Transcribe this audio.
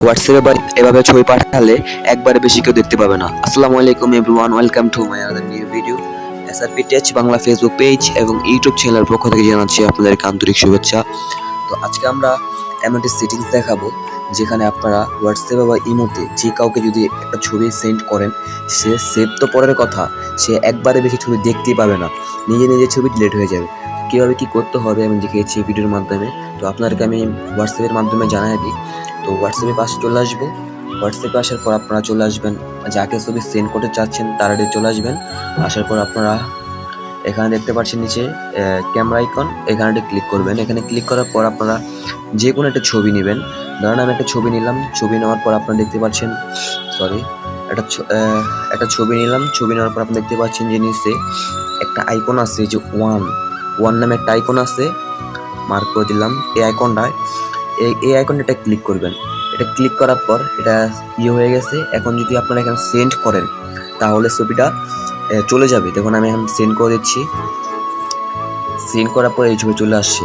হোয়াটসঅ্যাপে বা এভাবে ছবি পাঠালে একবারে বেশি কেউ দেখতে পাবে না। আসসালামু আলাইকুম everyone, welcome to my another new video. SRP tech Bangla Facebook page এবং ইউটিউব চ্যানেলের পক্ষ থেকে জানাচ্ছি আপনাদেরকে আন্তরিক শুভেচ্ছা। তো আজকে আমরা এমন একটি সেটিংস দেখাবো যেখানে আপনারা হোয়াটসঅ্যাপে বা ইমোতে যে কাউকে যদি একটা ছবি সেন্ড করেন, সে সেভ তো পরের কথা, সে একবারে বেশি ছবি দেখতেই পাবে না, নিজে নিজে ছবি ডিলিট হয়ে যাবে। কীভাবে কী করতে হবে আমি দেখিয়েছি এই ভিডিওর মাধ্যমে। তো আপনাদেরকে আমি হোয়াটসঅ্যাপের মাধ্যমে জানাই দিই। তো হোয়াটসঅ্যাপে পাশে চলে আসবো। হোয়াটসঅ্যাপে আসার পর আপনারা চলে আসবেন, যাকে ছবি সেন্ড করতে চাচ্ছেন তার আগে চলে আসবেন। আসার পর আপনারা এখানে দেখতে পাচ্ছেন নিচে ক্যামেরা আইকন, এখানে ক্লিক করবেন। এখানে ক্লিক করার পর আপনারা যে কোনো একটা ছবি নেবেন। ধরেন আমি একটা ছবি নিলাম, ছবি নেওয়ার পর আপনারা দেখতে পাচ্ছেন একটা ছবি নিলাম। ছবি নেওয়ার পর আপনি দেখতে পাচ্ছেন যে নিচে একটা আইকন আছে, যে ওয়ান নামে একটা আইকন আছে, মার্ক করে দিলাম। এই আইকনটায় এই আইকনটা ক্লিক করবেন। এটা ক্লিক করার পর এটা হয়ে গেছে। এখন যদি আপনারা এখানে সেন্ড করেন তাহলে ছবিটা চলে যাবে। দেখুন আমি এখন সেন্ড করে দিচ্ছি। সেন্ড করার পর এই ছবি চলে আসছে।